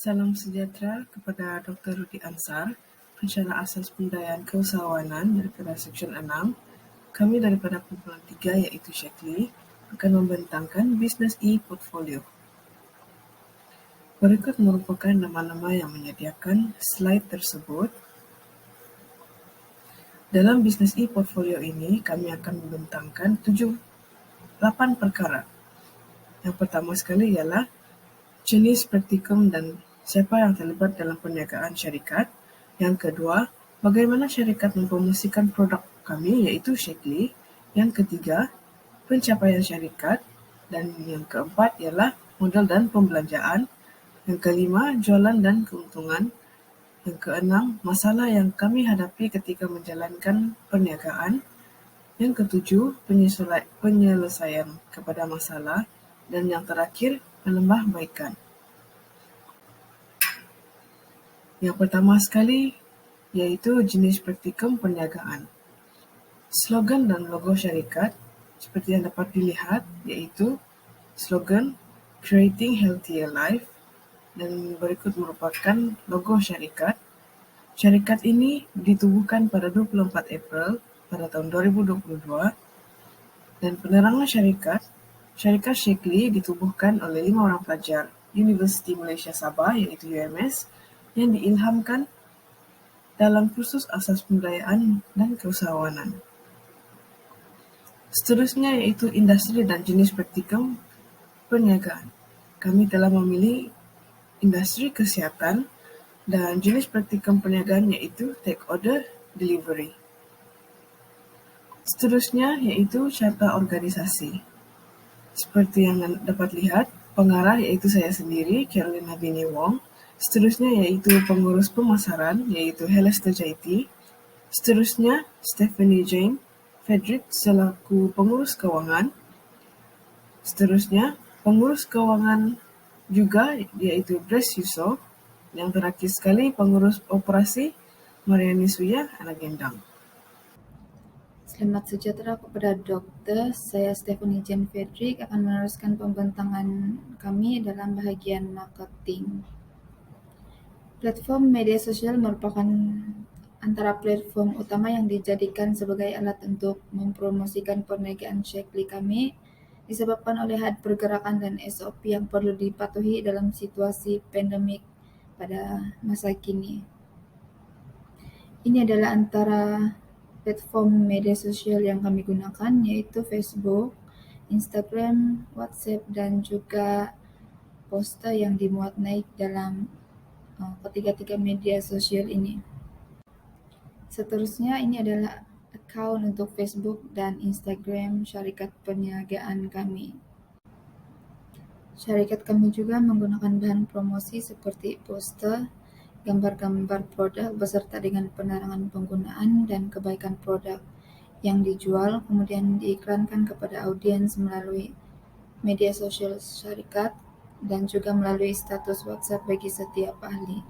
Salam sejahtera kepada Dr. Rudi Ansar, Pensyarah Asas Pemberdayaan Keusahawanan daripada Seksyen 6. Kami daripada kumpulan 3 iaitu Shaklee akan membentangkan Business e-Portfolio. Berikut merupakan nama-nama yang menyediakan slide tersebut. Dalam Business e-Portfolio ini, kami akan membentangkan 8 perkara. Yang pertama sekali ialah jenis praktikum dan siapa yang terlibat dalam perniagaan syarikat. Yang kedua, bagaimana syarikat mempromosikan produk kami iaitu Shaklee. Yang ketiga, pencapaian syarikat. Dan yang keempat ialah modal dan pembelanjaan. Yang kelima, jualan dan keuntungan. Yang keenam, masalah yang kami hadapi ketika menjalankan perniagaan. Yang ketujuh, penyelesaian kepada masalah. Dan yang terakhir, penambahbaikan. Yang pertama sekali iaitu jenis praktikum perniagaan. Slogan dan logo syarikat seperti yang dapat dilihat iaitu slogan Creating Healthier Life, dan berikut merupakan logo syarikat. Syarikat ini ditubuhkan pada 24 April pada tahun 2022, dan penerangan syarikat Shaklee ditubuhkan oleh 5 orang pelajar Universiti Malaysia Sabah iaitu UMS yang diilhamkan dalam kursus asas pemberdayaan dan keusahawanan. Seterusnya iaitu industri dan jenis praktikum perniagaan. Kami telah memilih industri kesihatan dan jenis praktikum perniagaan iaitu take order delivery. Seterusnya iaitu carta organisasi. Seperti yang dapat lihat, pengarah iaitu saya sendiri, Carolina Bini Wong. Seterusnya iaitu pengurus pemasaran iaitu Helester Jaiti. Seterusnya Stephanie Jane Frederick selaku pengurus kewangan. Seterusnya pengurus kewangan juga iaitu Grace Yusof. Yang terakhir sekali pengurus operasi Mariani Suya Anak Gendang. Selamat sejahtera kepada Dokter. Saya Stephanie Jane Frederick akan meneruskan pembentangan kami dalam bahagian marketing. Platform media sosial merupakan antara platform utama yang dijadikan sebagai alat untuk mempromosikan perniagaan Shaklee kami disebabkan oleh had pergerakan dan SOP yang perlu dipatuhi dalam situasi pandemik pada masa kini. Ini adalah antara platform media sosial yang kami gunakan iaitu Facebook, Instagram, WhatsApp dan juga poster yang dimuat naik dalam ketiga-tiga media sosial ini. Seterusnya ini adalah akaun untuk Facebook dan Instagram syarikat perniagaan kami. Syarikat kami juga menggunakan bahan promosi seperti poster, gambar-gambar produk beserta dengan penerangan penggunaan dan kebaikan produk yang dijual, kemudian diiklankan kepada audiens melalui media sosial syarikat dan juga melalui status WhatsApp bagi setiap ahli.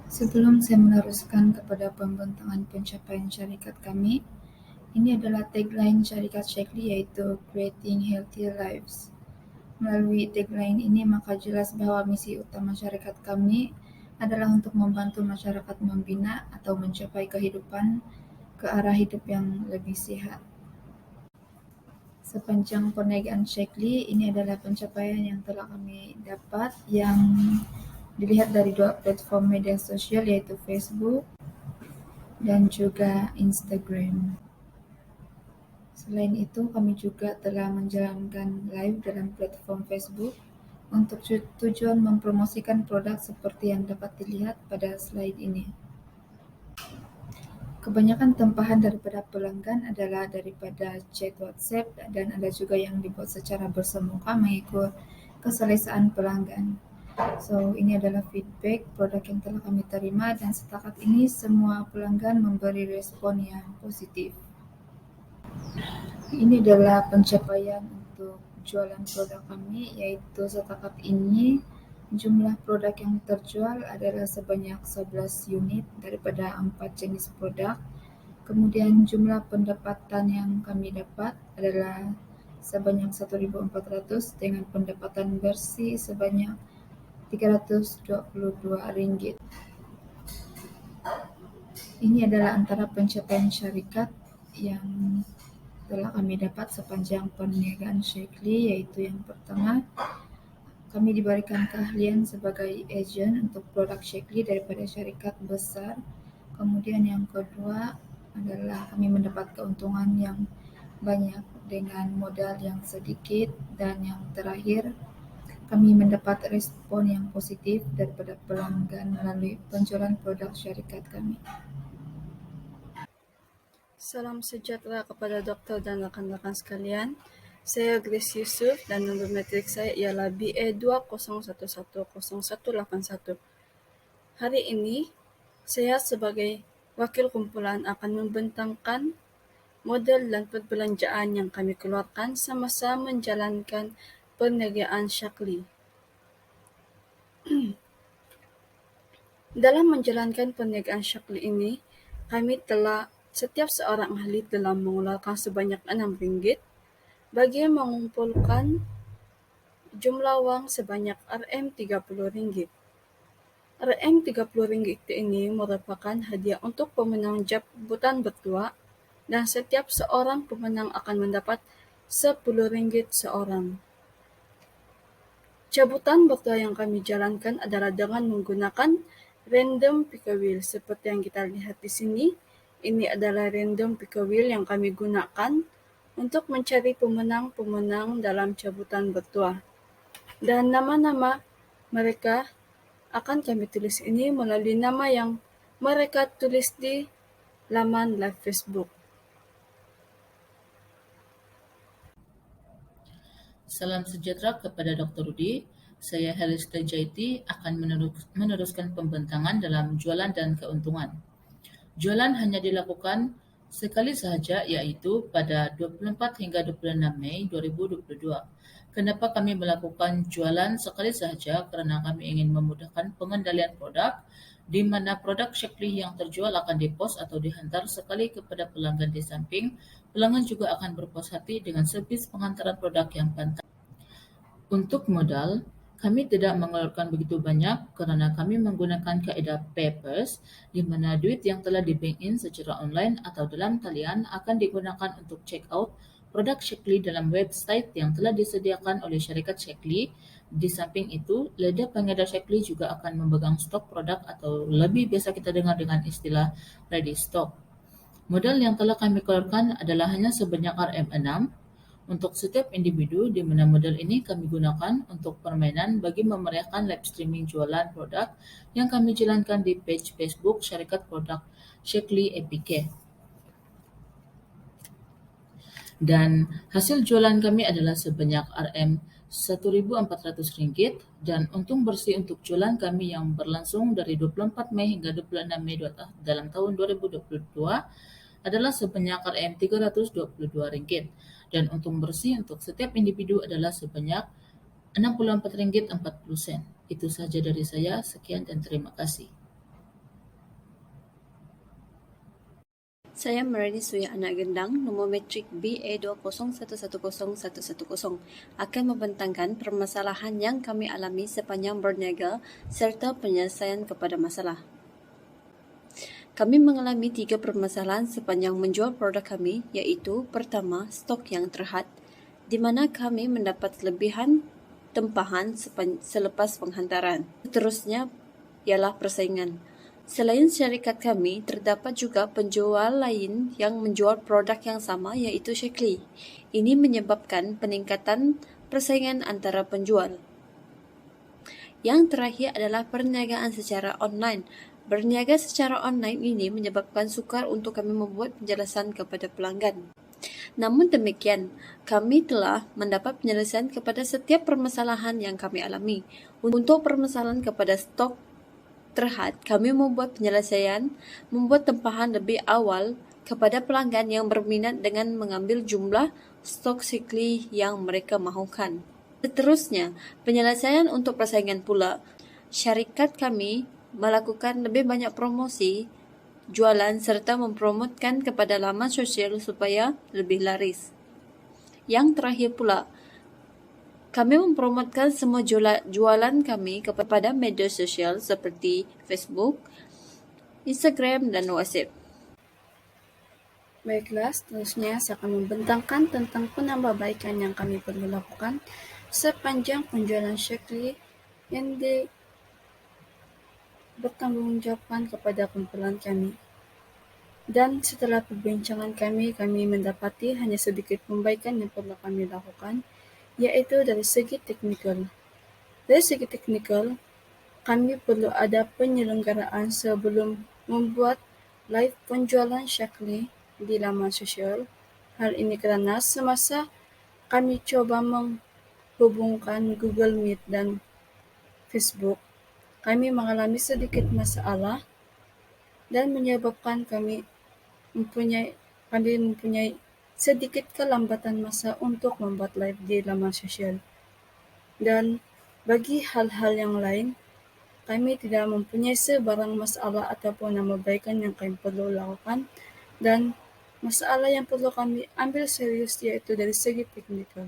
Sebelum saya meneruskan kepada pembentangan pencapaian syarikat kami, ini adalah tagline syarikat Shaklee iaitu Creating Healthier Lives. Melalui tagline ini maka jelas bahawa misi utama syarikat kami adalah untuk membantu masyarakat membina atau mencapai kehidupan ke arah hidup yang lebih sihat. Sepanjang perniagaan Shaklee, ini adalah pencapaian yang telah kami dapat yang dilihat dari dua platform media sosial iaitu Facebook dan juga Instagram. Selain itu, kami juga telah menjalankan live dalam platform Facebook untuk tujuan mempromosikan produk seperti yang dapat dilihat pada slide ini. Kebanyakan tempahan daripada pelanggan adalah daripada chat WhatsApp dan ada juga yang dibuat secara bersemuka mengikut keselesaan pelanggan. So, ini adalah feedback produk yang telah kami terima dan setakat ini semua pelanggan memberi respon yang positif. Ini adalah pencapaian untuk jualan produk kami iaitu setakat ini jumlah produk yang terjual adalah sebanyak 11 unit daripada 4 jenis produk. Kemudian jumlah pendapatan yang kami dapat adalah sebanyak 1,400 dengan pendapatan bersih sebanyak Rp322. Ini adalah antara pencapaian syarikat yang telah kami dapat sepanjang perniagaan Shaklee, yaitu yang pertama, kami diberikan keahlian sebagai ejen untuk produk Shaklee daripada syarikat besar. Kemudian yang kedua adalah kami mendapat keuntungan yang banyak dengan modal yang sedikit. Dan yang terakhir, kami mendapat respon yang positif daripada pelanggan melalui penjualan produk syarikat kami. Salam sejahtera kepada doktor dan rakan-rakan sekalian. Saya Grace Yusuf dan nombor matrik saya ialah BA201100181. Hari ini, saya sebagai wakil kumpulan akan membentangkan model dan perbelanjaan yang kami keluarkan semasa menjalankan perniagaan Shaklee. Dalam menjalankan perniagaan Shaklee ini, kami telah setiap seorang ahli telah mengeluarkan sebanyak RM6 bagi mengumpulkan jumlah wang sebanyak RM30. RM30 ini merupakan hadiah untuk pemenang jabatan bertuah, dan setiap seorang pemenang akan mendapat RM10 seorang. Cabutan bertuah yang kami jalankan adalah dengan menggunakan random picker wheel seperti yang kita lihat di sini. Ini adalah random picker wheel yang kami gunakan untuk mencari pemenang-pemenang dalam cabutan bertuah. Dan nama-nama mereka akan kami tulis ini melalui nama yang mereka tulis di laman live Facebook. Salam sejahtera kepada Dr. Rudi. Saya Helista Jaiti akan meneruskan pembentangan dalam jualan dan keuntungan. Jualan hanya dilakukan sekali sahaja, iaitu pada 24 hingga 26 Mei 2022. Kenapa kami melakukan jualan sekali sahaja? Kerana kami ingin memudahkan pengendalian produk, di mana produk Shaklee yang terjual akan dipos atau dihantar sekali kepada pelanggan di samping. Pelanggan juga akan berpuas hati dengan servis penghantaran produk yang pantas. Untuk modal, kami tidak mengeluarkan begitu banyak kerana kami menggunakan kaedah papers, di mana duit yang telah di-bank-in secara online atau dalam talian akan digunakan untuk check out produk Shaklee dalam website yang telah disediakan oleh syarikat Shaklee. Di samping itu, lidah pengedar Shaklee juga akan memegang stok produk atau lebih biasa kita dengar dengan istilah ready stock. Modal yang telah kami keluarkan adalah hanya sebanyak RM6 untuk setiap individu, di mana modal ini kami gunakan untuk permainan bagi memeriahkan live streaming jualan produk yang kami jalankan di page Facebook syarikat produk Shaklee APK. Dan hasil jualan kami adalah sebanyak RM1.400 dan untung bersih untuk jualan kami yang berlangsung dari 24 Mei hingga 26 Mei dalam tahun 2022 adalah sebanyak RM322 dan untung bersih untuk setiap individu adalah sebanyak RM64.40. Itu sahaja dari saya. Sekian dan terima kasih. Saya Merani Suya Anak Gendang, nombor matrik BA201110110, akan membentangkan permasalahan yang kami alami sepanjang berniaga serta penyelesaian kepada masalah. Kami mengalami 3 permasalahan sepanjang menjual produk kami, iaitu pertama, stok yang terhad, di mana kami mendapat kelebihan tempahan selepas penghantaran. Seterusnya ialah persaingan. Selain syarikat kami, terdapat juga penjual lain yang menjual produk yang sama, iaitu Shaklee. Ini menyebabkan peningkatan persaingan antara penjual. Yang terakhir adalah perniagaan secara online. Berniaga secara online ini menyebabkan sukar untuk kami membuat penjelasan kepada pelanggan. Namun demikian, kami telah mendapat penyelesaian kepada setiap permasalahan yang kami alami. Untuk permasalahan kepada stok terhad, kami membuat penyelesaian, membuat tempahan lebih awal kepada pelanggan yang berminat dengan mengambil jumlah stok Shaklee yang mereka mahukan. Seterusnya, penyelesaian untuk persaingan pula. Syarikat kami melakukan lebih banyak promosi jualan serta mempromotkan kepada laman sosial supaya lebih laris. Yang terakhir pula, Kami mempromotkan semua jualan kami kepada media sosial seperti Facebook, Instagram, dan WhatsApp. Baiklah, seterusnya saya akan membentangkan tentang penambahbaikan yang kami perlu lakukan sepanjang penjualan Shaklee yang bertanggungjawabkan kepada kumpulan kami. Dan setelah perbincangan kami mendapati hanya sedikit perbaikan yang perlu kami lakukan, yaitu dari segi teknikal. Dari segi teknikal, kami perlu ada penyelenggaraan sebelum membuat live penjualan Shaklee di laman sosial. Hal ini kerana semasa kami coba menghubungkan Google Meet dan Facebook, kami mengalami sedikit masalah dan menyebabkan kami mempunyai sedikit kelambatan masa untuk membuat live di laman sosial. Dan bagi hal-hal yang lain, kami tidak mempunyai sebarang masalah ataupun perbaikan yang kami perlu lakukan, dan masalah yang perlu kami ambil serius yaitu dari segi teknikal.